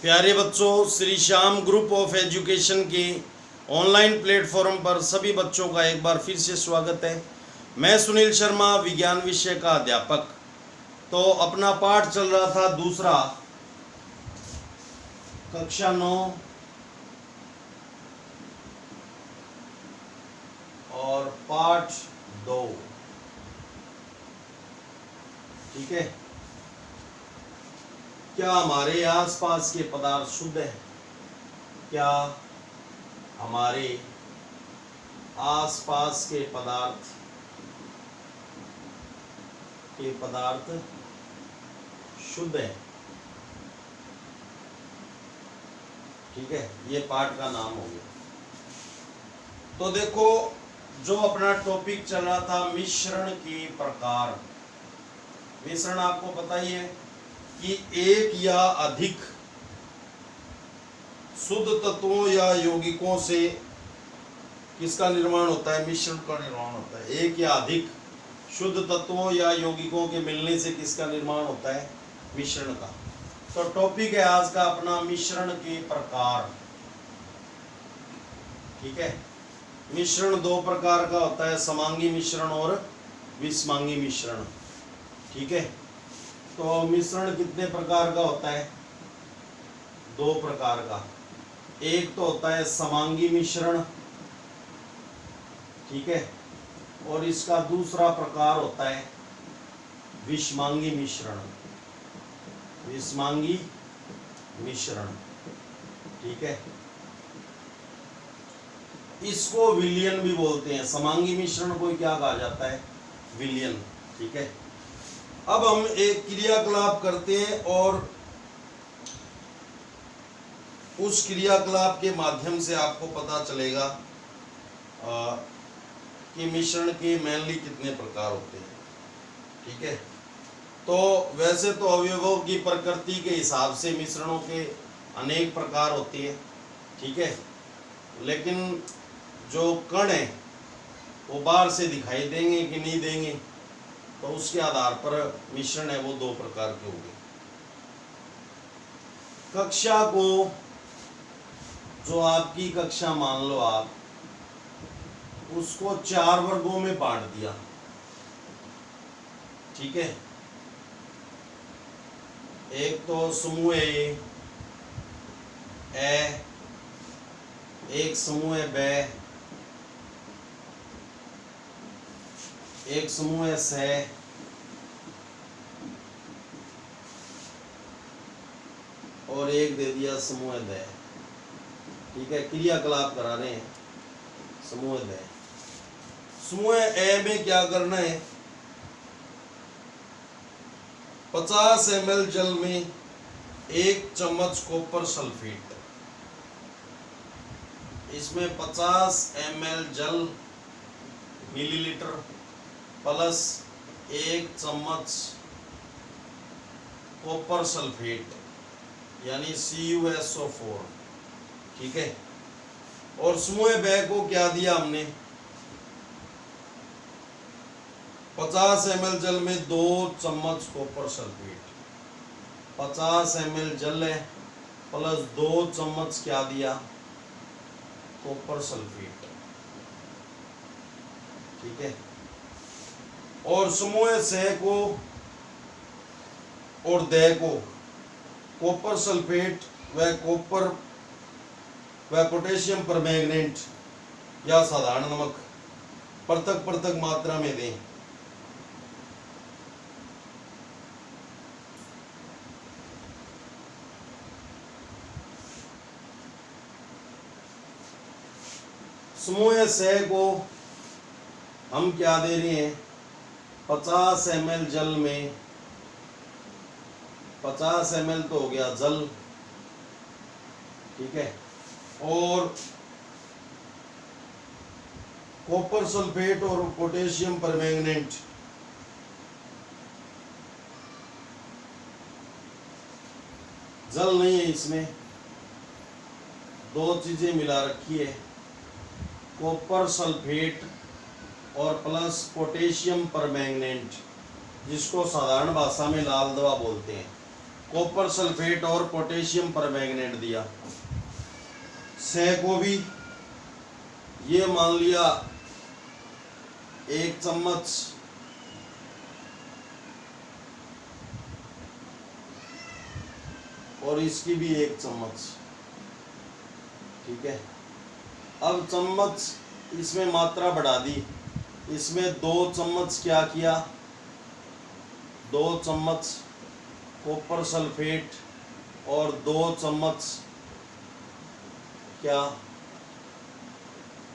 प्यारे बच्चों, Shri Shyam group of education के ऑनलाइन प्लेटफॉर्म पर सभी बच्चों का एक बार फिर से स्वागत है। मैं सुनील शर्मा, विज्ञान विषय का अध्यापक। तो अपना पाठ चल रहा था दूसरा, कक्षा 9 और पाठ 2। ठीक है। क्या हमारे आसपास के पदार्थ शुद्ध हैं? क्या हमारे आसपास के पदार्थ शुद्ध हैं? ठीक है, ये पाठ का नाम हो गया। तो देखो, जो अपना टॉपिक चल रहा था मिश्रण के प्रकार। मिश्रण आपको पता ही है कि एक या अधिक शुद्ध तत्वों या यौगिकों से किसका निर्माण होता है? मिश्रण का निर्माण होता है। एक या अधिक शुद्ध तत्वों या यौगिकों के मिलने से किसका निर्माण होता है? मिश्रण का। तो टॉपिक है आज का अपना मिश्रण के प्रकार। ठीक है। मिश्रण दो प्रकार का होता है, समांगी मिश्रण और विषमांगी मिश्रण। ठीक है। तो मिश्रण कितने प्रकार का होता है? दो प्रकार का। एक तो होता है समांगी मिश्रण, ठीक है, और इसका दूसरा प्रकार होता है विषमांगी मिश्रण। विषमांगी मिश्रण, ठीक है। इसको विलयन भी बोलते हैं। समांगी मिश्रण को क्या कहा जाता है? विलयन। ठीक है। अब हम एक क्रियाकलाप करते हैं और उस क्रियाकलाप के माध्यम से आपको पता चलेगा कि मिश्रण के मेनली कितने प्रकार होते हैं। ठीक है। तो वैसे तो अवयवों की प्रकृति के हिसाब से मिश्रणों के अनेक प्रकार होते हैं। ठीक है। लेकिन जो कण है वो बाहर से दिखाई देंगे कि नहीं देंगे, तो उसके आधार पर मिश्रण है वो दो प्रकार के होंगे। कक्षा को, जो आपकी कक्षा मान लो आप, उसको 4 वर्गों में बांट दिया। ठीक है। एक तो समूह ए, एक समूह ब, एक समूह स, और एक दे दिया समूह द। ठीक है। क्रियाकलाप करा रहे हैं समूह द। समूह ए में क्या करना है? 50 ml जल में 1 चम्मच कॉपर सल्फेट। इसमें 50 ml जल मिलीलीटर प्लस 1 चम्मच कॉपर सल्फेट यानी CuSO4। ठीक है। और समूह ब को क्या दिया हमने? 50 ml जल में 2 चम्मच कॉपर सल्फेट। 50 ml जल है प्लस 2 चम्मच क्या दिया? Copper sulphate. ठीक है। और समूह स को और द को कॉपर सल्फेट व पोटेशियम परमैंगनेट या साधारण नमक पृथक पृथक मात्रा में दें। समूह स को हम क्या दे रहे हैं? 50 ml जल में, 50 ml तो हो गया जल, ठीक है, और कॉपर सल्फेट और पोटेशियम परमैंगनेट। जल नहीं है इसमें, दो चीजें मिला रखी है, कॉपर सल्फेट और प्लस पोटेशियम परमैंगनेट, जिसको साधारण भाषा में लाल दवा बोलते हैं। कॉपर सल्फेट और पोटेशियम परमैंगनेट दिया। से को भी ये मान लिया 1 चम्मच, और इसकी भी 1 चम्मच, ठीक है। अब चम्मच इसमें मात्रा बढ़ा दी, इसमें 2 चम्मच क्या किया, 2 चम्मच कॉपर सल्फेट और 2 चम्मच क्या,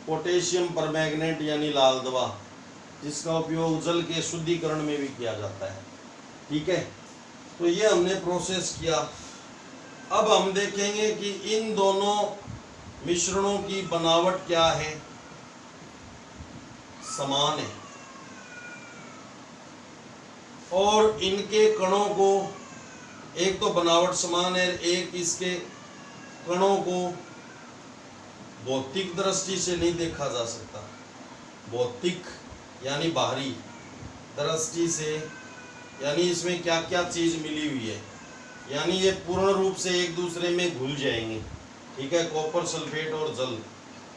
पोटेशियम परमैंगनेट यानी लाल दवा, जिसका उपयोग जल के शुद्धिकरण में भी किया जाता है, ठीक है। तो ये हमने प्रोसेस किया। अब हम देखेंगे कि इन दोनों मिश्रणों की बनावट क्या है, समान है, और इनके कणों को, एक तो बनावट समान है, एक इसके कणों को भौतिक दृष्टि से नहीं देखा जा सकता। भौतिक यानी बाहरी दृष्टि से, यानी इसमें क्या क्या चीज मिली हुई है, यानी ये पूर्ण रूप से एक दूसरे में घुल जाएंगे, ठीक है, कॉपर सल्फेट और जल।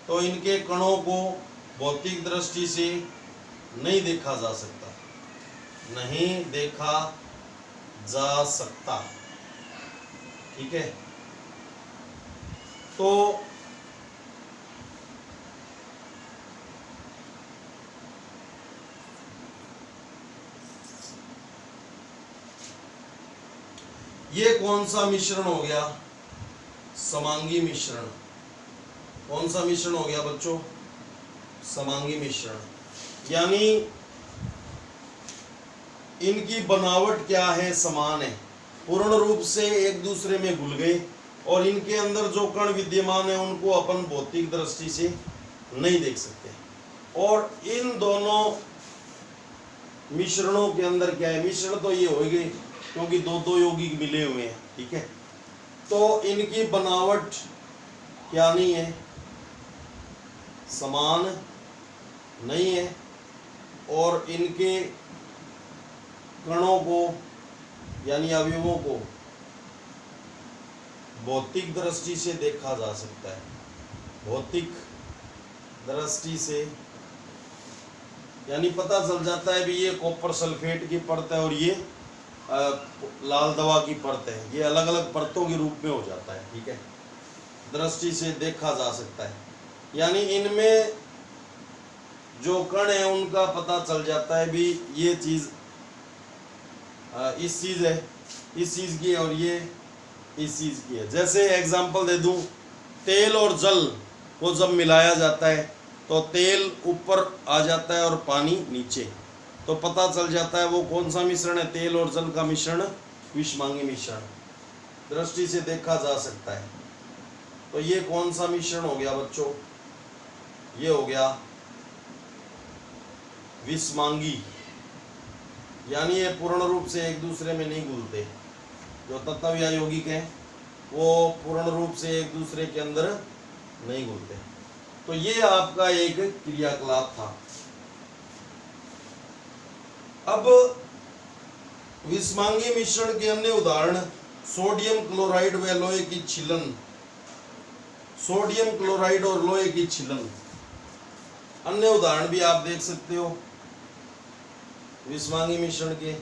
तो इनके कणों को भौतिक दृष्टि से नहीं देखा जा सकता, नहीं देखा जा सकता, ठीक है। तो ये कौन सा मिश्रण हो गया, समांगी मिश्रण। कौन सा मिश्रण हो गया बच्चों, समांगी मिश्रण। यानी इनकी बनावट क्या है, समान है, पूर्ण रूप से एक दूसरे में घुल गए, और इनके अंदर जो कण विद्यमान है उनको अपन भौतिक दृष्टि से नहीं देख सकते। और इन दोनों मिश्रणों के अंदर क्या है, मिश्रण तो ये हो गए क्योंकि दो दो यौगिक मिले हुए हैं, ठीक है। तो इनकी बनावट क्या नहीं है, समान नहीं है, और इनके कणों को यानी अवयवों को भौतिक दृष्टि से देखा जा सकता है। भौतिक दृष्टि से यानी पता चल जाता है भी ये कॉपर सल्फेट की परत है और ये लाल दवा की परत है, ये अलग अलग परतों के रूप में हो जाता है, ठीक है, दृष्टि से देखा जा सकता है। यानी इनमें जो कण है उनका पता चल जाता है भी ये चीज इस चीज है, इस चीज की, और ये इस चीज की है। जैसे एग्जांपल दे दूं, तेल और जल को जब मिलाया जाता है तो तेल ऊपर आ जाता है और पानी नीचे, तो पता चल जाता है वो कौन सा मिश्रण है, तेल और जल का मिश्रण, विषमांगी मिश्रण, दृष्टि से देखा जा सकता है। तो ये कौन सा मिश्रण हो गया बच्चों, ये हो गया विषमांगी, यानी ये पूर्ण रूप से एक दूसरे में नहीं घुलते। जो तत्व या यौगिक हैं वो पूर्ण रूप से एक दूसरे के अंदर नहीं घुलते। तो ये आपका एक क्रियाकलाप था। अब विषमांगी मिश्रण के अन्य उदाहरण सोडियम क्लोराइड व लोहे की छीलन, सोडियम क्लोराइड और लोहे की छीलन, अन्य उदाहरण भी आप देख सकते हो विषमांगी मिश्रण के।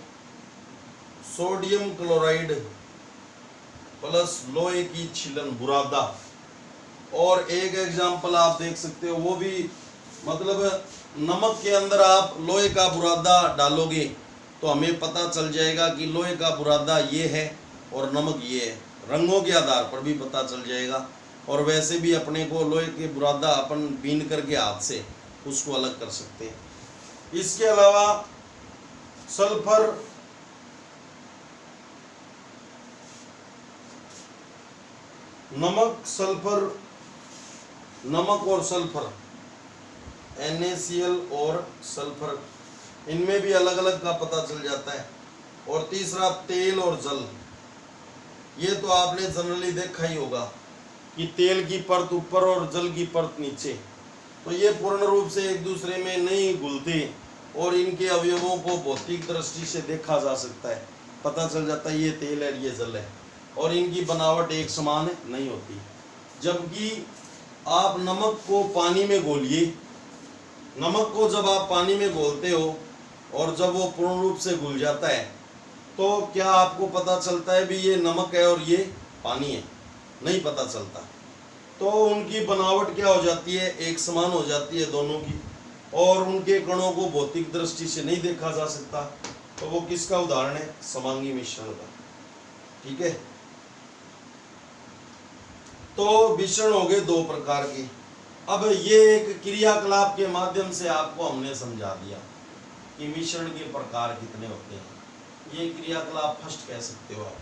सोडियम क्लोराइड प्लस लोहे की छीलन, बुरादा। और एक एग्जांपल आप देख सकते हो, वो भी मतलब नमक के अंदर आप लोहे का बुरादा डालोगे तो हमें पता चल जाएगा कि लोहे का बुरादा ये है और नमक ये है, रंगों के आधार पर भी पता चल जाएगा। और वैसे भी अपने को लोहे के बुरादा अपन बीन करके हाथ से उसको अलग कर सकते हैं। इसके अलावा सल्फर, नमक, सल्फर, नमक और सल्फर, NaCl और सल्फर, इनमें भी अलग अलग का पता चल जाता है। और तीसरा तेल और जल, ये तो आपने जनरली देखा ही होगा कि तेल की परत ऊपर और जल की परत नीचे, तो ये पूर्ण रूप से एक दूसरे में नहीं घुलते और इनके अवयवों को भौतिक दृष्टि से देखा जा सकता है। पता चल जाता है ये तेल है ये जल है, और इनकी बनावट एक समान नहीं होती। जबकि आप नमक को पानी में घोलिए, नमक को जब आप पानी में घोलते हो और जब वो पूर्ण रूप से घुल जाता है तो क्या आपको पता चलता है भी ये नमक है और ये पानी है? नहीं पता चलता। तो उनकी बनावट क्या हो जाती है, एक समान हो जाती है दोनों की, और उनके कणों को भौतिक दृष्टि से नहीं देखा जा सकता। तो वो किसका उदाहरण है? समांगी मिश्रण का। ठीक है, तो मिश्रण हो गए दो प्रकार के। अब ये एक क्रियाकलाप के माध्यम से आपको हमने समझा दिया कि मिश्रण के प्रकार कितने होते हैं। ये क्रियाकलाप फर्स्ट कह सकते हो आप।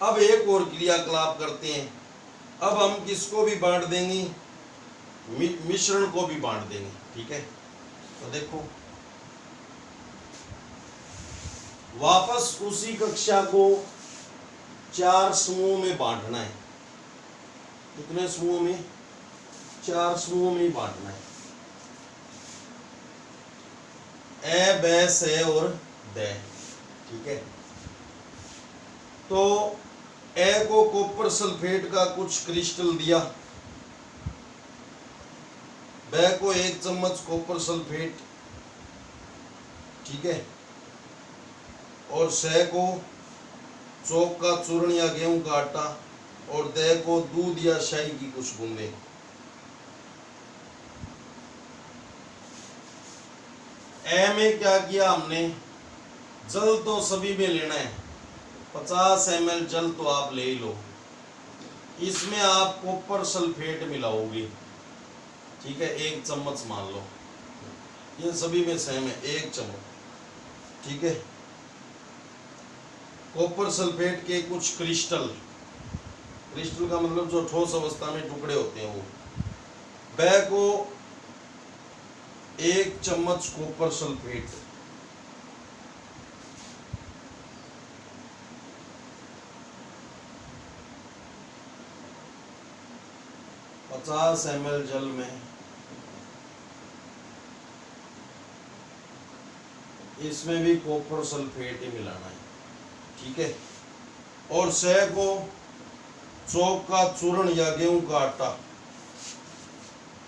अब एक और क्रियाकलाप करते हैं। अब हम किसको भी बांट देंगे, मिश्रण को भी बांट देंगे। ठीक है, तो देखो वापस उसी कक्षा को 4 समूह में बांटना है। कितने समूह में? 4 समूह में बांटना है। ए, ब, से और द। ठीक है, तो ए को कॉपर सल्फेट का कुछ क्रिस्टल दिया, ब को 1 चम्मच कॉपर सल्फेट, ठीक है, और स को चौक का चूर्ण या गेहूं का आटा, और द को दूध या शाही की कुछ बूंदे। ए में क्या किया हमने, जल तो सभी में लेना है, 50 ml जल तो आप ले ही लो। इसमें आप कॉपर सल्फेट मिलाओगे। ठीक है, 1 चम्मच मान लो, ये सभी में सेम है, 1 चम्मच। ठीक है, कॉपर सल्फेट के कुछ क्रिस्टल, क्रिस्टल का मतलब जो ठोस अवस्था में टुकड़े होते हैं वो। ब को 1 चम्मच कॉपर सल्फेट, पचास ml जल में इसमें भी कॉपर सल्फेट ही मिलाना है। ठीक है, और स को चौक का चूर्ण या गेहूं का आटा,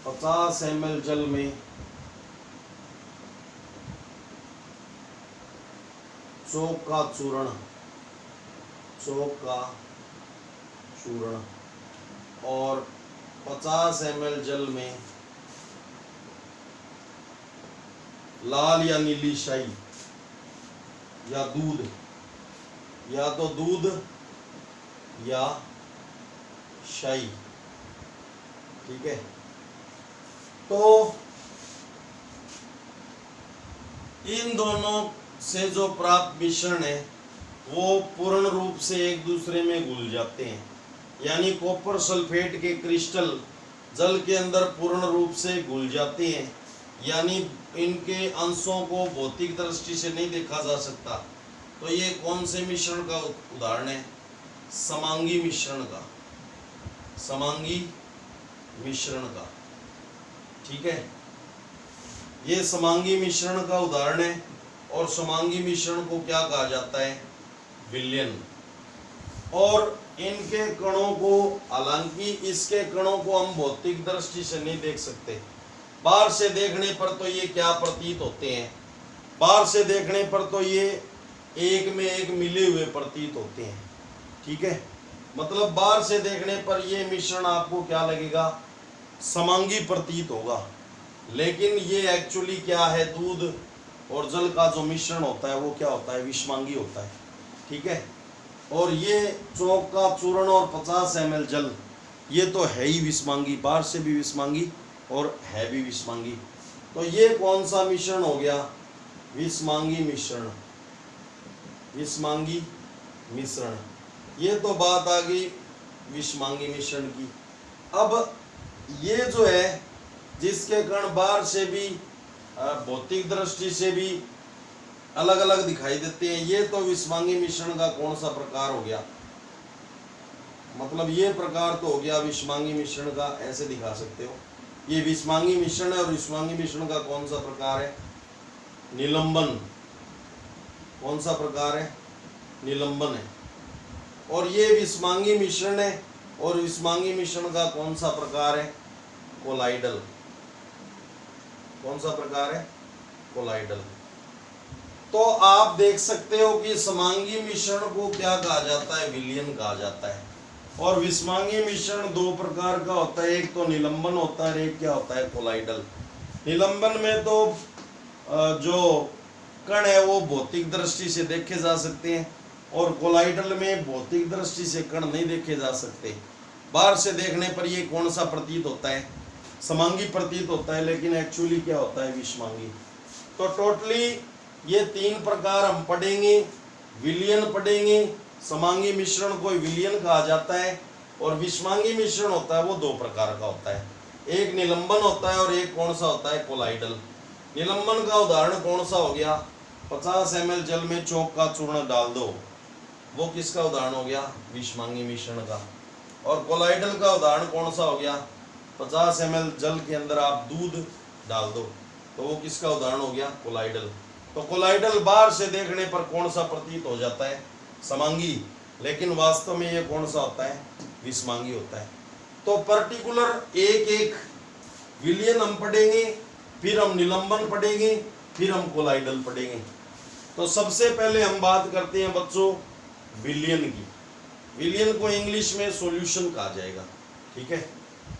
50 ml जल में चौक का चूर्ण, चौक का चूर्ण, और 50 ml जल में लाल या नीली शाही या दूध, या तो दूध या शाही। ठीक है, तो इन दोनों से जो प्राप्त मिश्रण है वो पूर्ण रूप से एक दूसरे में घुल जाते हैं। यानी कॉपर सल्फेट के क्रिस्टल जल के अंदर पूर्ण रूप से घुल जाते हैं, यानी इनके अंशों को भौतिक दृष्टि से नहीं देखा जा सकता। तो ये कौन से मिश्रण का उदाहरण है? समांगी मिश्रण का, समांगी मिश्रण का। ठीक है, ये समांगी मिश्रण का उदाहरण है। और समांगी मिश्रण को क्या कहा जाता है? विलयन। और इनके कणों को, हालांकि इसके कणों को हम भौतिक दृष्टि से नहीं देख सकते, बाहर से देखने पर तो ये क्या प्रतीत होते हैं, बाहर से देखने पर तो ये एक में एक मिले हुए प्रतीत होते हैं। ठीक है, मतलब बाहर से देखने पर ये मिश्रण आपको क्या लगेगा? समांगी प्रतीत होगा, लेकिन ये एक्चुअली क्या है? दूध और जल का जो मिश्रण होता है वो क्या होता है? विषमांगी होता है। ठीक है, और ये चौक का चूर्ण और 50 ml जल, ये तो है ही विषमांगी, बाहर से भी विषमांगी और है भी विषमांगी। तो ये कौन सा मिश्रण हो गया? विषमांगी मिश्रण, विषमांगी मिश्रण। ये तो बात आ गई विषमांगी मिश्रण की। अब ये जो है जिसके कण बाहर से भी भौतिक दृष्टि से भी अलग अलग दिखाई देते हैं, ये तो विषमांगी मिश्रण का कौन सा प्रकार हो गया? मतलब ये प्रकार तो हो गया विषमांगी मिश्रण का, ऐसे दिखा सकते हो। ये विषमांगी मिश्रण है, और विषमांगी मिश्रण का कौन सा प्रकार है? निलंबन। कौन सा प्रकार है? निलंबन है, और ये विषमांगी मिश्रण है। और विषमांगी मिश्रण का कौन सा प्रकार है? कोलाइडल। कौन सा प्रकार है? कोलाइडल। तो आप देख सकते हो कि समांगी मिश्रण को क्या कहा जाता है? विलयन कहा जाता है। और विषमांगी मिश्रण दो प्रकार का होता है, एक तो निलंबन होता है, एक क्या होता है? कोलाइडल। निलंबन में तो जो कण है वो भौतिक दृष्टि से देखे जा सकते हैं, और कोलाइडल में भौतिक दृष्टि से कण नहीं देखे जा सकते। बाहर से देखने पर ये कौन सा प्रतीत होता है? समांगी प्रतीत होता है, लेकिन एक्चुअली क्या होता है? विषमांगी। तो टोटली ये तीन प्रकार हम पढ़ेंगे। विलयन पढ़ेंगे, समांगी मिश्रण को विलयन कहा जाता है, और विषमांगी मिश्रण होता है वो दो प्रकार का होता है, एक निलंबन होता है और एक कौन सा होता है? कोलाइडल। निलंबन का उदाहरण कौन सा हो गया? 50 ml जल में चौक का चूर्ण डाल दो, वो किसका उदाहरण हो गया? विषमांगी मिश्रण का। और कोलाइडल का उदाहरण कौन सा हो गया? 50 ml जल के अंदर आप दूध डाल दो, तो वो किसका उदाहरण हो गया? कोलाइडल। तो कोलाइडल बाहर से देखने पर कौन सा प्रतीत हो जाता है? समांगी, लेकिन वास्तव में ये कौन सा होता है? विषमांगी होता है। तो पर्टिकुलर एक एक विलयन हम पढ़ेंगे, फिर हम निलंबन पढ़ेंगे, फिर हम कोलाइडल पढ़ेंगे। तो सबसे पहले हम बात करते हैं बच्चों विलयन की। विलयन को इंग्लिश में सॉल्यूशन कहा जाएगा, ठीक है।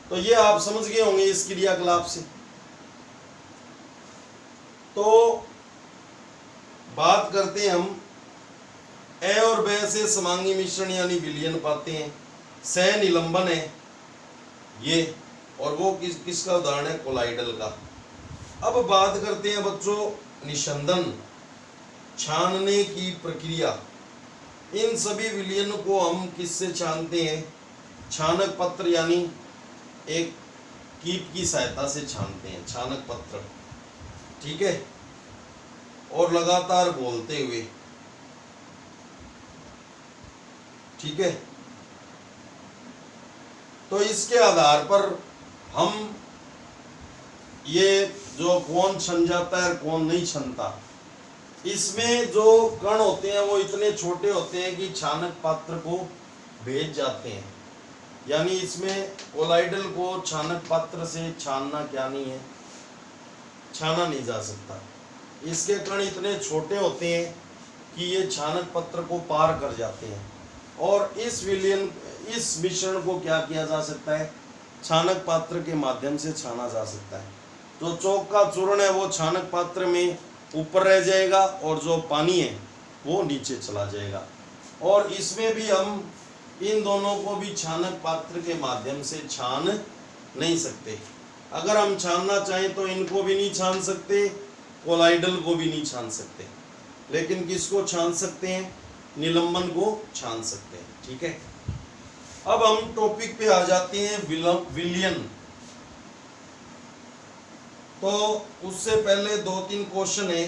तो ये आप समझ गए होंगे इस क्रियाकलाप से। तो बात करते हैं हम ए और ब से समांगी मिश्रण यानी विलयन पाते हैं। स निलंबन है ये, और वो किसका उदाहरण है? कोलाइडल का। अब बात करते हैं बच्चों निस्संदन, छानने की प्रक्रिया। इन सभी विलयन को हम किससे छानते हैं? छानक पत्र यानी एक कीट की सहायता से छानते हैं, छानक पत्र, ठीक है। और लगातार घोलते हुए, ठीक है। तो इसके आधार पर हम ये जो कौन छन जाता है और कौन नहीं छनता, इसमें जो कण होते हैं वो इतने छोटे होते हैं कि छानक पात्र को भेज जाते हैं। यानी इसमें कोलाइडल को छानक पात्र से छानना क्या नहीं है? छाना नहीं जा सकता। इसके कण इतने छोटे होते हैं कि ये छानक पत्र को पार कर जाते हैं, और इस मिश्रण को क्या किया जा सकता है? छानक पात्र के माध्यम से छाना जा सकता है। जो चौक का चूर्ण है वो छानक पात्र में ऊपर रह जाएगा, और जो पानी है वो नीचे चला जाएगा। और इसमें भी हम इन दोनों को भी छानक पात्र के माध्यम से छान नहीं सकते। अगर हम छानना चाहें तो इनको भी नहीं छान सकते, कोलाइडल को भी नहीं छान सकते, लेकिन किसको छान सकते हैं? निलंबन को छान सकते हैं, ठीक है। अब हम टॉपिक पे आ जाते हैं विलयन। तो उससे पहले 2-3 क्वेश्चन है।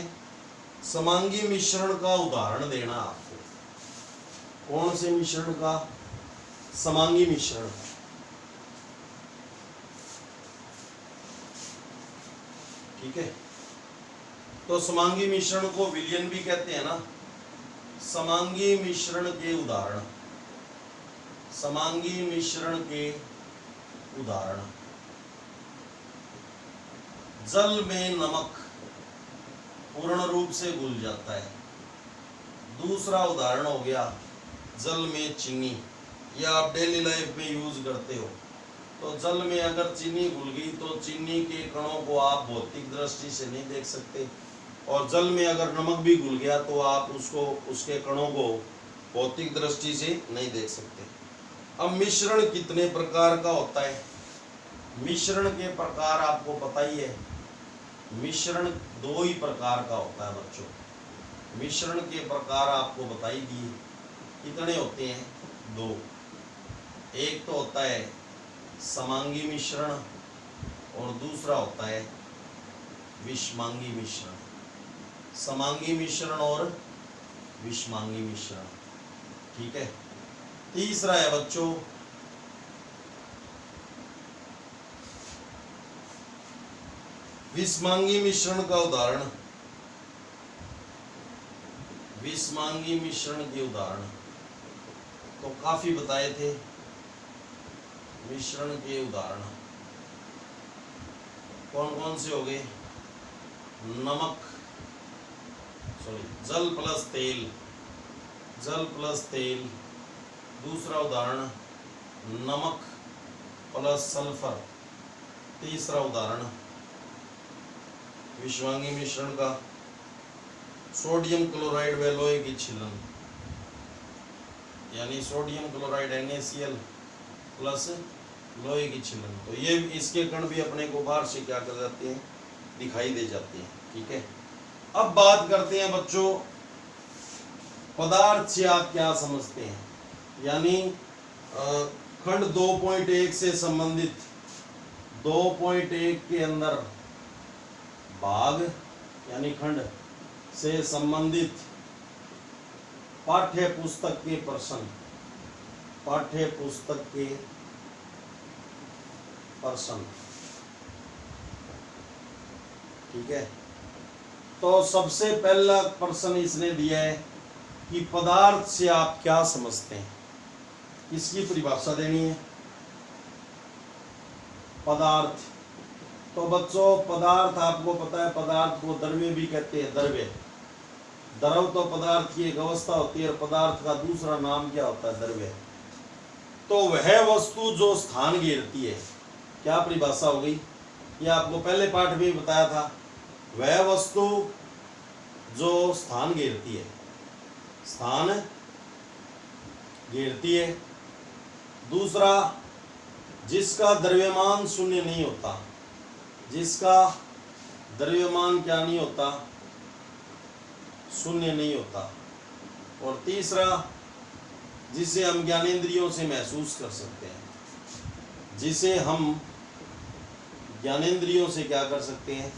समांगी मिश्रण का उदाहरण देना आपको। कौन से मिश्रण का? समांगी मिश्रण। ठीक है। तो समांगी मिश्रण को विलयन भी कहते हैं ना। समांगी मिश्रण के उदाहरण, समांगी मिश्रण के उदाहरण, जल में नमक पूर्ण रूप से घुल जाता है। दूसरा उदाहरण हो गया जल में चीनी। यह आप डेली लाइफ में यूज करते हो। तो जल में अगर चीनी घुल गई तो चीनी के कणों को आप भौतिक दृष्टि से नहीं देख सकते, और जल में अगर नमक भी घुल गया तो आप उसको, उसके कणों को भौतिक दृष्टि से नहीं देख सकते। अब मिश्रण कितने प्रकार का होता है? मिश्रण के प्रकार आपको पता ही है। मिश्रण 2 ही प्रकार का होता है बच्चों। मिश्रण के प्रकार आपको बता ही दिए। कितने होते हैं? 2। एक तो होता है समांगी मिश्रण, और दूसरा होता है विषमांगी मिश्रण। समांगी मिश्रण और विषमांगी मिश्रण, ठीक है। तीसरा है बच्चों विषमांगी मिश्रण का उदाहरण विषमांगी मिश्रण के उदाहरण तो काफी बताए थे। मिश्रण के उदाहरण कौन कौन से हो गए? जल प्लस तेल, जल प्लस तेल। दूसरा उदाहरण नमक प्लस सल्फर। तीसरा उदाहरण विषवांगी मिश्रण का सोडियम क्लोराइड व लोहे की छीलन, यानी सोडियम क्लोराइड NaCl प्लस लोहे की छीलन। तो ये इसके कण भी अपने को बाहर से क्या कर जाते हैं? दिखाई दे जाते हैं। ठीक है, अब बात करते हैं बच्चों पदार्थ से आप क्या समझते हैं। यानी खंड 2.1 से संबंधित 2.1 के अंदर भाग यानी खंड से संबंधित पाठ्य पुस्तक के प्रश्न, पाठ्य पुस्तक के प्रश्न। ठीक है, तो सबसे पहला प्रश्न इसने दिया है कि पदार्थ से आप क्या समझते हैं। इसकी परिभाषा देनी है। पदार्थ, तो बच्चों पदार्थ आपको पता है, पदार्थ को द्रव्य भी कहते हैं। द्रव्य, द्रव तो पदार्थ की एक अवस्था होती है और पदार्थ का दूसरा नाम क्या होता है? द्रव्य। तो वह वस्तु जो स्थान घेरती है, क्या परिभाषा हो गई? ये आपको पहले पाठ में बताया था। वह वस्तु जो स्थान घेरती है, स्थान घेरती है। दूसरा, जिसका द्रव्यमान शून्य नहीं होता, जिसका द्रव्यमान क्या नहीं होता? शून्य नहीं होता। और तीसरा, जिसे हम ज्ञानेंद्रियों से महसूस कर सकते हैं, जिसे हम ज्ञानेंद्रियों से क्या कर सकते हैं?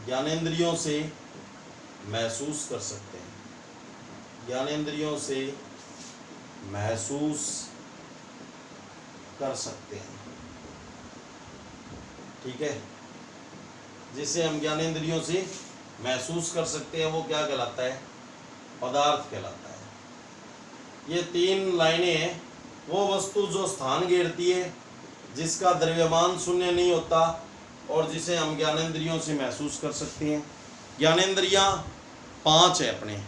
ज्ञानेंद्रियों से महसूस कर सकते हैं, ज्ञानेंद्रियों से महसूस कर सकते हैं। ठीक है, जिसे हम ज्ञानेंद्रियों से महसूस कर सकते हैं वो क्या कहलाता है? पदार्थ कहलाता है। ये तीन लाइनें हैं। वो वस्तु जो स्थान घेरती है, जिसका द्रव्यमान शून्य नहीं होता और जिसे हम ज्ञानेंद्रियों से महसूस कर सकते हैं। ज्ञानेंद्रियां 5 है अपने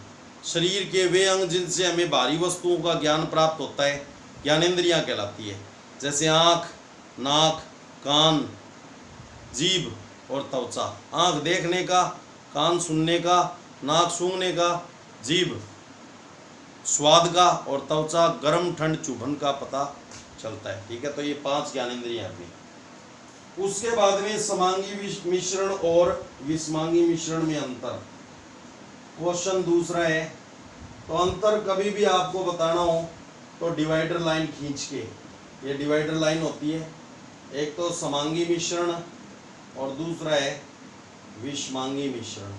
शरीर के, वे अंग जिनसे हमें भारी वस्तुओं का ज्ञान प्राप्त होता है, ज्ञानेंद्रियां कहलाती है। जैसे आँख, नाक, कान, जीभ और त्वचा। आँख देखने का, कान सुनने का, नाक सूंघने का, जीभ स्वाद का और त्वचा गर्म ठंड चुभन का पता चलता है। ठीक है, तो ये 5 ज्ञानेंद्रियां अपनी। उसके बाद में समांगी मिश्रण और विषमांगी मिश्रण में अंतर। क्वेश्चन दूसरा है, तो अंतर कभी भी आपको बताना हो तो डिवाइडर लाइन खींच के, ये डिवाइडर लाइन होती है। एक तो समांगी मिश्रण और दूसरा है विषमांगी मिश्रण।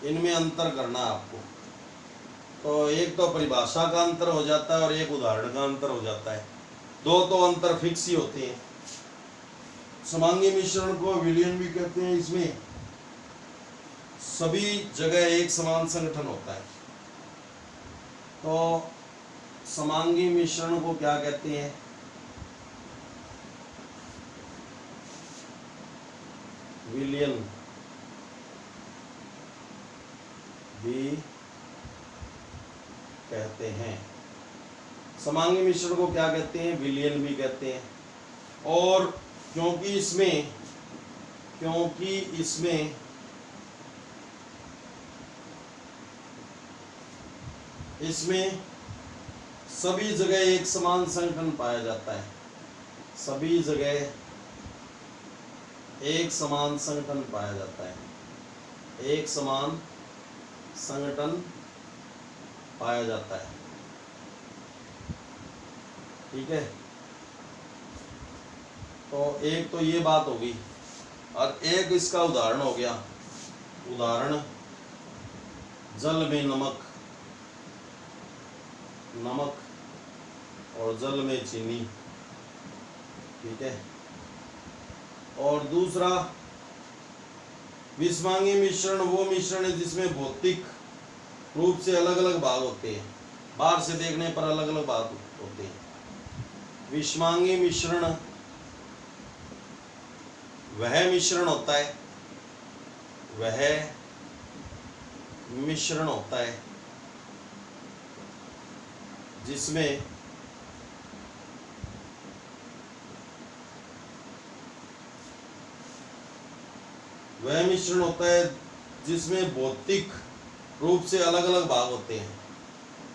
इनमें अंतर करना है आपको। तो एक तो परिभाषा का अंतर हो जाता है और एक उदाहरण का अंतर हो जाता है। दो तो अंतर फिक्स ही होते हैं। समांगी मिश्रण को विलयन भी कहते हैं। इसमें सभी जगह एक समान संगठन होता है। तो समांगी मिश्रण को क्या कहते हैं? विलयन भी कहते हैं। समांगी मिश्रण को क्या कहते हैं? विलयन भी कहते हैं। और क्योंकि इसमें सभी जगह एक समान संगठन पाया जाता है। सभी जगह एक समान संगठन पाया जाता है। एक समान संगठन पाया जाता है। ठीक है, तो एक तो ये बात होगी और एक इसका उदाहरण हो गया। उदाहरण, जल में नमक और जल में चीनी। ठीक है, और दूसरा विषमांगी मिश्रण वो मिश्रण है जिसमें भौतिक रूप से अलग अलग भाग होते हैं, बाहर से देखने पर अलग अलग भाग होते हैं। विषमांगी मिश्रण वह मिश्रण होता है, वह मिश्रण होता है जिसमें वह मिश्रण होता है जिसमें भौतिक रूप से अलग अलग भाग होते हैं,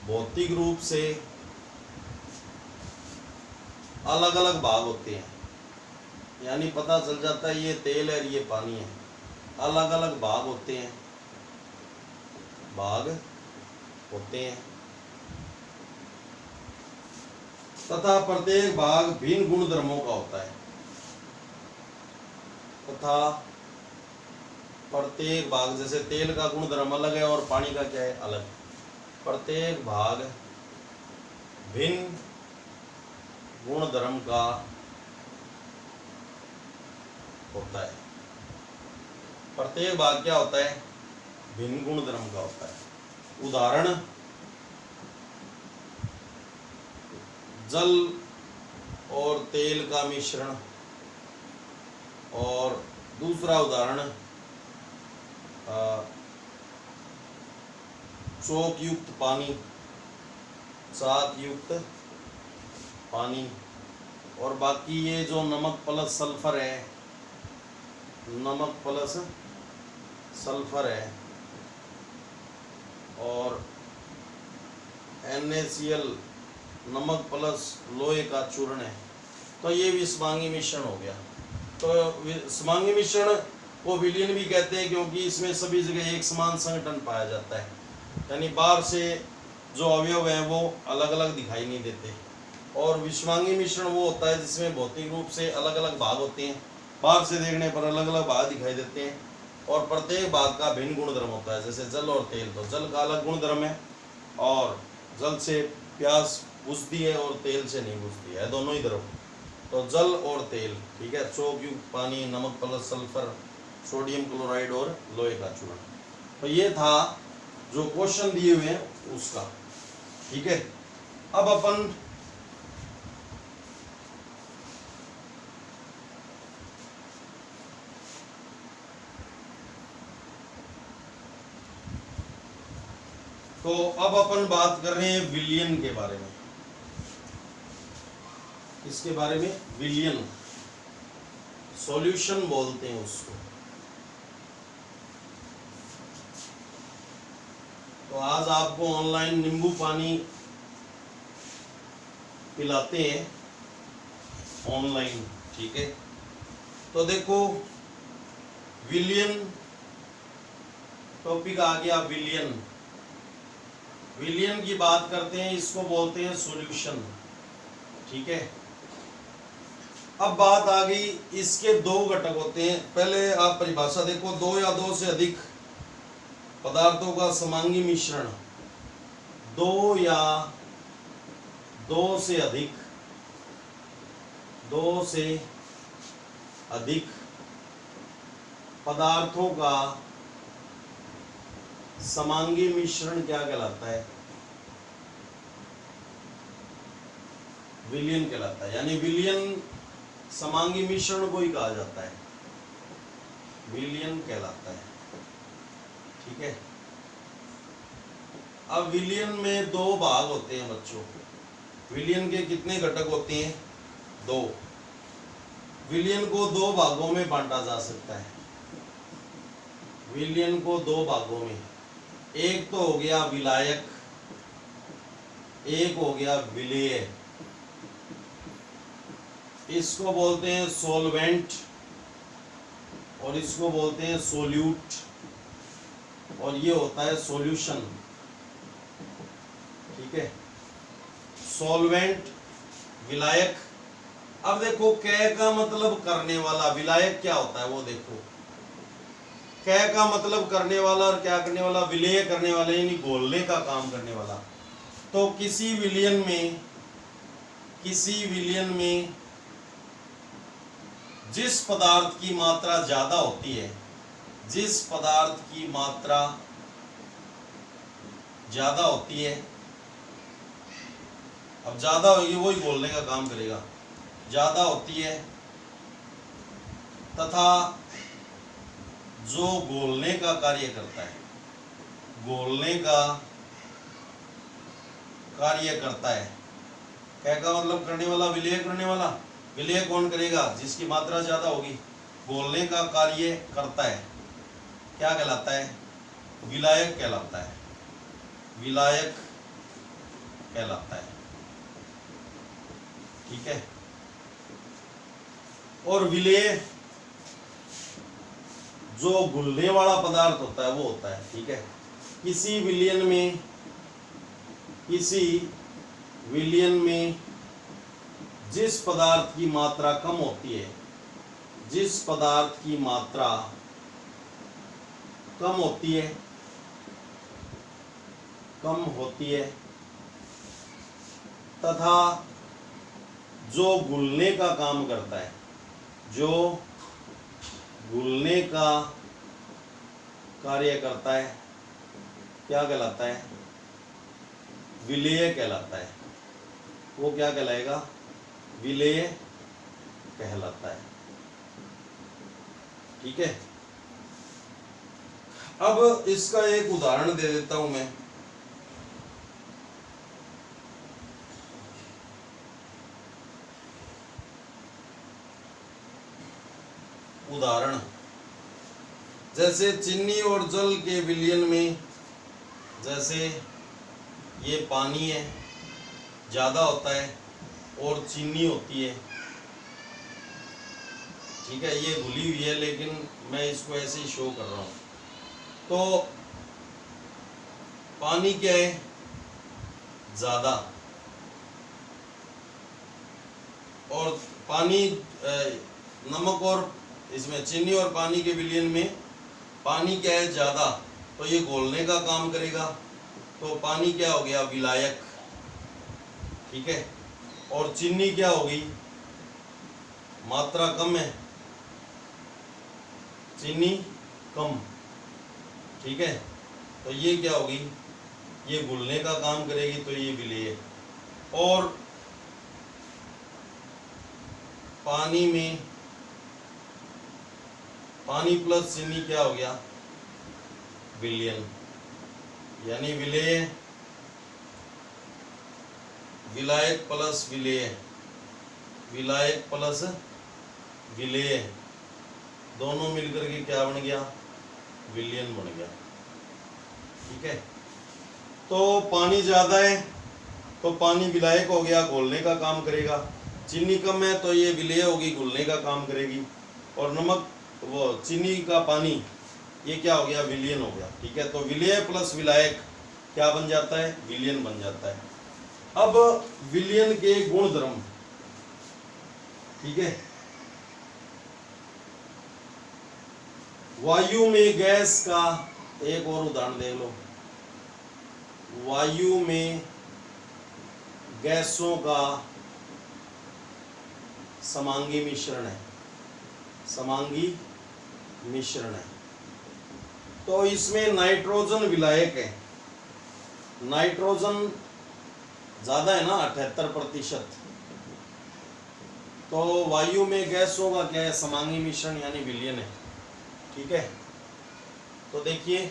भौतिक रूप से अलग अलग भाग होते हैं। यानी पता चल जाता है ये तेल है, ये पानी है, अलग अलग भाग होते हैं, भाग होते हैं तथा प्रत्येक भाग भिन्न गुण धर्मों का होता है, तथा प्रत्येक भाग, जैसे तेल का गुण धर्म अलग है और पानी का क्या है अलग, प्रत्येक भाग भिन्न गुण धर्म का होता है। प्रत्येक भाग क्या होता है, भिन्न गुण धर्म का होता है। उदाहरण, जल और तेल का मिश्रण, और दूसरा उदाहरण चौक युक्त पानी, चाक युक्त पानी, और बाकी ये जो नमक प्लस सल्फर है, नमक प्लस सल्फर है, और NaCl नमक प्लस लोहे का चूर्ण है, तो ये विषमांगी मिश्रण हो गया। तो विषमांगी मिश्रण को विलयन भी कहते हैं क्योंकि इसमें सभी जगह एक समान संगठन पाया जाता है, यानी बाहर से जो अवयव हैं वो अलग अलग दिखाई नहीं देते। और विषमांगी मिश्रण वो होता है जिसमें भौतिक रूप से अलग अलग भाग होते हैं, बाहर से देखने पर अलग अलग भाग दिखाई देते हैं, और प्रत्येक भाग का भिन्न गुण धर्म होता है। जैसे जल और तेल, तो जल का अलग गुण धर्म है, और जल से प्यास बुझती है और तेल से नहीं बुझती है, दोनों ही धर्म। तो जल और तेल, ठीक है, चौक युक्त पानी, नमक प्लस सल्फर, सोडियम क्लोराइड और लोहे का चूर्ण। तो ये था जो क्वेश्चन दिए हुए हैं उसका, ठीक है। अब अपन बात कर रहे हैं विलयन के बारे में। इसके बारे में विलयन, सॉल्यूशन बोलते हैं उसको। तो आज आपको ऑनलाइन नींबू पानी पिलाते हैं ऑनलाइन, ठीक है। तो देखो विलयन टॉपिक आ गया, विलयन। विलयन की बात करते हैं, इसको बोलते हैं सॉल्यूशन, ठीक है। अब बात आ गई, इसके दो घटक होते हैं। पहले आप परिभाषा देखो, दो या दो से अधिक पदार्थों का समांगी मिश्रण, दो या दो से अधिक पदार्थों का समांगी मिश्रण क्या कहलाता है, विलयन कहलाता है। यानी विलयन समांगी मिश्रण को ही कहा जाता है, विलयन कहलाता है, ठीक है। अब विलयन में दो भाग होते हैं बच्चों। विलयन के कितने घटक होते हैं, दो। विलयन को दो भागों में बांटा जा सकता है, विलयन को दो भागों में। एक तो हो गया विलायक, एक हो गया विलेय। इसको बोलते हैं सोलवेंट और इसको बोलते हैं सोल्यूट, और ये होता है सॉल्यूशन, ठीक है। सॉल्वेंट, विलायक। अब देखो कै का मतलब करने वाला, विलायक क्या होता है वो देखो। कै का मतलब करने वाला और क्या करने वाला, विलेय करने वाला, यानी घोलने का काम करने वाला। तो किसी विलयन में जिस पदार्थ की मात्रा ज्यादा होती है, जिस पदार्थ की मात्रा ज्यादा होती है, अब ज्यादा होगी वही घोलने का काम करेगा, ज्यादा होती है तथा जो घोलने का कार्य करता है, घोलने का कार्य करता है, क्या का मतलब करने वाला, विलय करने वाला। विलय कौन करेगा, जिसकी मात्रा ज्यादा होगी। घोलने का कार्य करता है, क्या कहलाता है, विलायक कहलाता है, विलायक कहलाता है, ठीक है। और विलेय जो घुलने वाला पदार्थ होता है वो होता है, ठीक है। किसी विलयन में जिस पदार्थ की मात्रा कम होती है, जिस पदार्थ की मात्रा कम होती है तथा जो घुलने का काम करता है, जो घुलने का कार्य करता है, क्या कहलाता है, विलेय कहलाता है। वो क्या कहलाएगा, विलेय कहलाता है, ठीक है। अब इसका एक उदाहरण दे देता हूं मैं। उदाहरण जैसे चीनी और जल के विलयन में, जैसे ये पानी है ज्यादा होता है और चीनी होती है, ठीक है। ये घुली हुई है लेकिन मैं इसको ऐसे ही शो कर रहा हूं। तो पानी क्या है, ज्यादा, और पानी नमक और इसमें चीनी और पानी के विलयन में पानी क्या है, ज्यादा, तो ये घोलने का काम करेगा। तो पानी क्या हो गया, विलायक, ठीक है। और चीनी क्या होगी, मात्रा कम है, चीनी कम, ठीक है। तो ये क्या होगी, ये घुलने का काम करेगी, तो ये विलेय। और पानी में पानी प्लस चीनी क्या हो गया, विलयन, यानी विलेय, विलायक प्लस विलेय, विलायक प्लस विलेय, दोनों मिलकर के क्या बन गया, विलयन बन गया, ठीक है। तो पानी ज्यादा है तो पानी विलायक हो गया, घोलने का काम करेगा। चीनी कम है तो ये विलेय होगी, घुलने का काम करेगी। और नमक, वो चीनी का पानी, ये क्या हो गया, विलयन हो गया, ठीक है। तो विलेय प्लस विलायक क्या बन जाता है, विलयन बन जाता है। अब विलयन के गुण धर्म, ठीक है। वायु में गैस का एक और उदाहरण देख लो। वायु में गैसों का समांगी मिश्रण है, समांगी मिश्रण है। तो इसमें नाइट्रोजन विलायक है, नाइट्रोजन ज्यादा है ना, 78%। तो वायु में गैसों का क्या है, समांगी मिश्रण यानी विलयन है, ठीक है। तो देखिए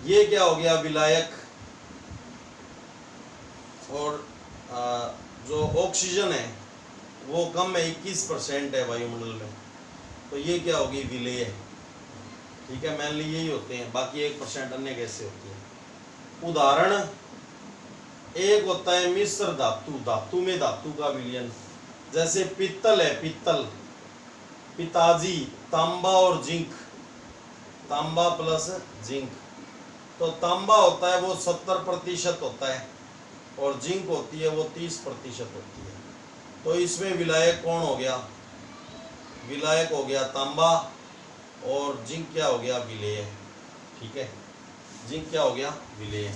ये क्या हो गया, विलायक। और जो ऑक्सीजन है वो कम है, 21% है वायुमंडल में, तो ये क्या होगी, विलेय, ठीक है। मेनली यही होते हैं, बाकी 1% अन्य गैसें होती हैं। उदाहरण, एक होता है मिश्र धातु, धातु में धातु का विलयन, जैसे पित्तल है, पित्तल, पिताजी, तांबा और जिंक, तांबा प्लस जिंक। तो तांबा होता है वो 70% होता है और जिंक होती है वो 30% होती है। तो इसमें विलायक कौन हो गया, विलायक हो गया तांबा, और जिंक क्या हो गया, विलेय, ठीक है। जिंक क्या हो गया, विलेय।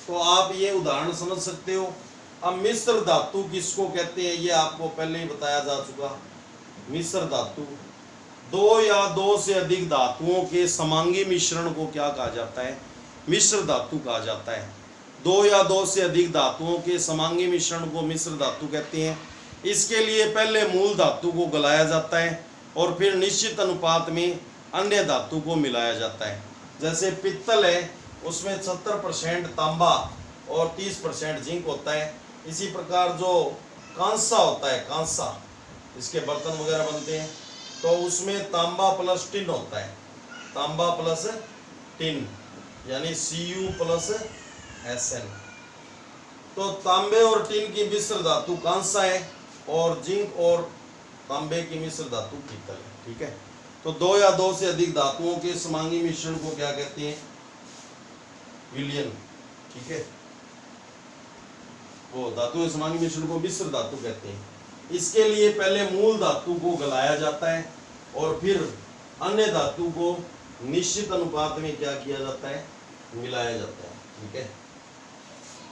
तो आप ये उदाहरण समझ सकते हो। अब मिश्र धातु किसको कहते हैं, ये आपको पहले ही बताया जा चुका। मिश्र धातु दो या दो से अधिक धातुओं के समांगी मिश्रण को क्या कहा जाता है? मिश्र धातु कहा जाता है। दो या दो से अधिक धातुओं के समांगी मिश्रण को मिश्र धातु कहते हैं। इसके लिए पहले मूल धातु को गलाया जाता है और फिर निश्चित अनुपात में अन्य धातु को मिलाया जाता है। जैसे पित्तल है, उसमें 70% तांबा और 30% जिंक होता है। इसी प्रकार जो कांसा होता है, कांसा इसके बर्तन वगैरह बनते हैं, तो उसमें तांबा प्लस टिन होता है, तांबा प्लस टिन यानी Cu प्लस Sn। तो तांबे और टिन की मिश्र धातु कांसा है और जिंक और तांबे की मिश्र धातु पीतल है। ठीक है, तो दो या दो से अधिक धातुओं के समांगी मिश्रण को क्या कहते हैं? विलयन। ठीक है, वो धातु के समांगी मिश्रण को मिश्र धातु कहते हैं। इसके लिए पहले मूल धातु को गलाया जाता है और फिर अन्य धातु को निश्चित अनुपात में क्या किया जाता है? मिलाया जाता है। ठीक है,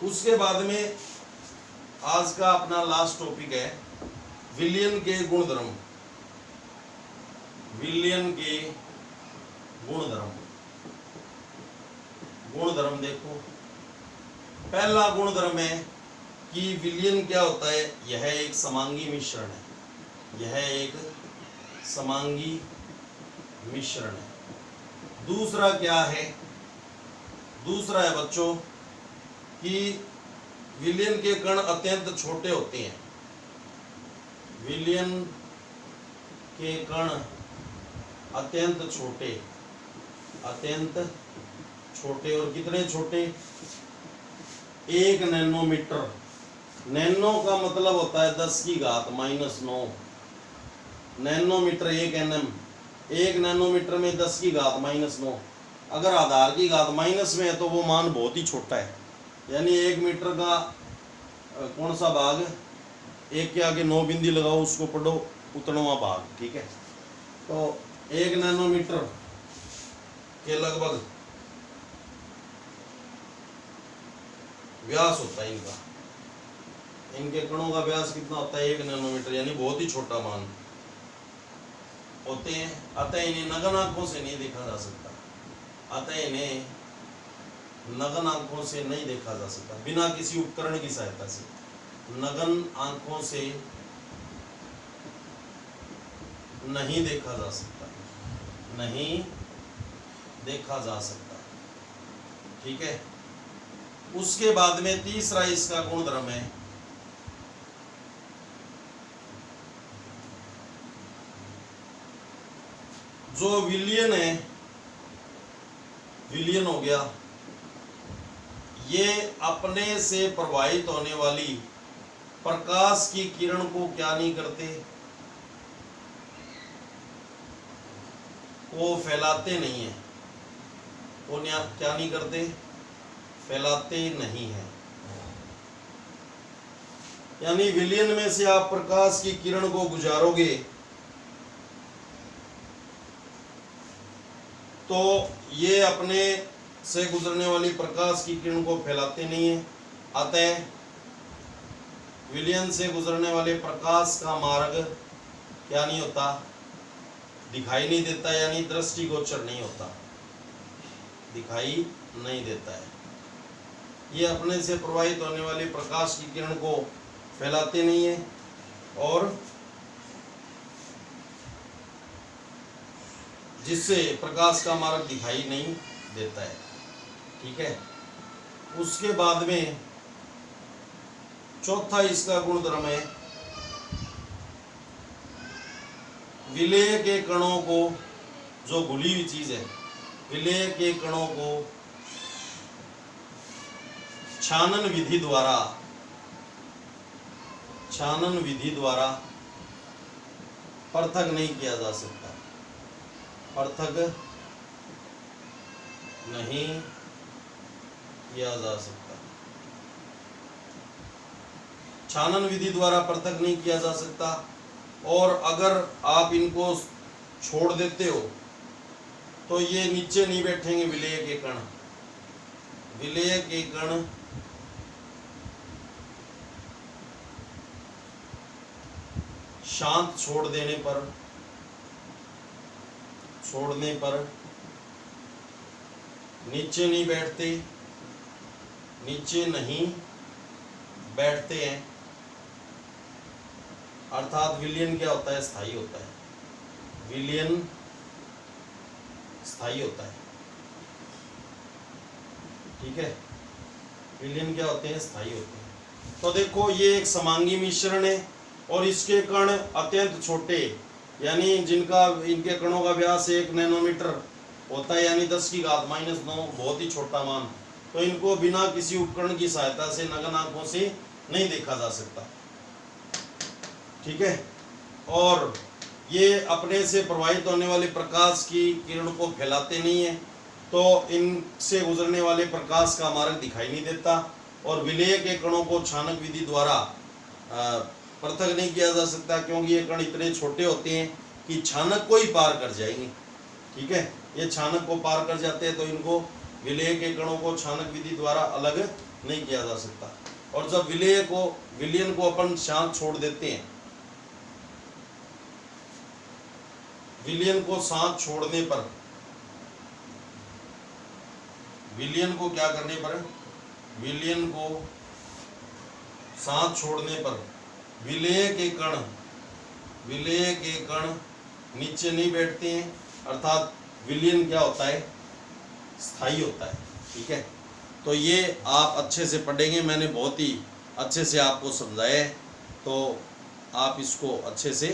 उसके बाद में आज का अपना लास्ट टॉपिक है विलयन के गुणधर्म। विलयन के गुणधर्म। गुणधर्म देखो, पहला गुणधर्म है कि विलयन क्या होता है? यह एक समांगी मिश्रण है। यह एक समांगी मिश्रण है। दूसरा क्या है? दूसरा है बच्चों कि विलयन के कण अत्यंत छोटे होते हैं। विलयन के कण अत्यंत छोटे, अत्यंत छोटे। और कितने छोटे? 1 नैनोमीटर। नैनो का मतलब होता है 10⁻⁻⁹ नैनोमीटर 1 nm। 1 नैनोमीटर में 10⁻⁻⁹। अगर आधार की घात माइनस में है तो वो मान बहुत ही छोटा है, यानी 1 मीटर का कौन सा भाग? 1 के आगे 9 बिंदी लगाओ, उसको पढ़ो उतनवा भाग। ठीक है, तो 1 नैनोमीटर के लगभग व्यास होता है इनका। इनके कणों का व्यास कितना होता है? 1 नैनोमीटर, यानी बहुत ही छोटा मान होते हैं। अतः इन्हें नग्न आंखों से नहीं देखा जा सकता। अतः इन्हें नग्न आंखों से नहीं देखा जा सकता, बिना किसी उपकरण की सहायता से। नग्न आंखों से नहीं देखा जा सकता, नहीं देखा जा सकता। ठीक है, उसके बाद में तीसरा इसका गुणधर्म है जो विलयन है, विलयन हो गया, ये अपने से प्रवाहित होने वाली प्रकाश की किरण को क्या नहीं करते? वो फैलाते नहीं है। वो क्या नहीं करते? फैलाते नहीं है। यानी विलयन में से आप प्रकाश की किरण को गुजारोगे तो ये अपने से गुजरने वाली प्रकाश की किरण को फैलाते नहीं है। अतः विलयन से गुजरने वाले प्रकाश का मार्ग क्या नहीं होता? दिखाई नहीं देता, यानी दृष्टिगोचर नहीं होता, दिखाई नहीं देता है। ये अपने से प्रवाहित होने वाले प्रकाश की किरण को फैलाते नहीं है और जिससे प्रकाश का मार्ग दिखाई नहीं देता है। ठीक है, उसके बाद में चौथा इसका गुणधर्म है विलेय के कणों को, जो घुली हुई चीज है, विलेय के कणों को छानन विधि द्वारा, छानन विधि द्वारा पृथक नहीं किया जा सकता, पृथक नहीं किया जा सकता। छानन विधि द्वारा पृथक नहीं किया जा सकता। और अगर आप इनको छोड़ देते हो तो ये नीचे नहीं बैठेंगे विलेय के कण। विलेय के कण शांत छोड़ देने पर छोड़ने पर नीचे नहीं बैठते, नीचे नहीं बैठते हैं। अर्थात विलयन क्या होता है? स्थायी होता है। विलयन स्थायी होता है, ठीक है। विलयन क्या होते हैं? स्थायी होते हैं। तो देखो ये एक समांगी मिश्रण है और इसके कण अत्यंत छोटे, यानी जिनका इनके कणों का व्यास 1 नैनोमीटर होता है, यानी 10⁻⁹, बहुत ही छोटा मान। तो इनको बिना किसी उपकरण की सहायता से नग्न आंखों से नहीं देखा जा सकता, ठीक है। और ये अपने से प्रवाहित होने वाले प्रकाश की किरण को फैलाते नहीं है, तो इनसे गुजरने वाले प्रकाश का मार्ग दिखाई नहीं देता। और विलेय के कणों को छानक विधि द्वारा पृथक नहीं किया जा सकता, क्योंकि ये कण इतने छोटे होते हैं कि छानक को ही पार कर जाएंगे, ठीक है। ये छानक को पार कर जाते हैं, तो इनको विलेय के कणों को छानक विधि द्वारा अलग नहीं किया जा सकता। और जब विलयन को अपन साथ छोड़ देते हैं, विलयन को साथ छोड़ने पर, विलयन को क्या करने पर? विलयन को साथ छोड़ने पर विलेय के कण नीचे नहीं बैठते हैं। अर्थात विलयन क्या होता है? स्थायी होता है, ठीक है। तो ये आप अच्छे से पढ़ेंगे, मैंने बहुत ही अच्छे से आपको समझाया है, तो आप इसको अच्छे से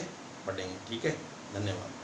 पढ़ेंगे, ठीक है। धन्यवाद।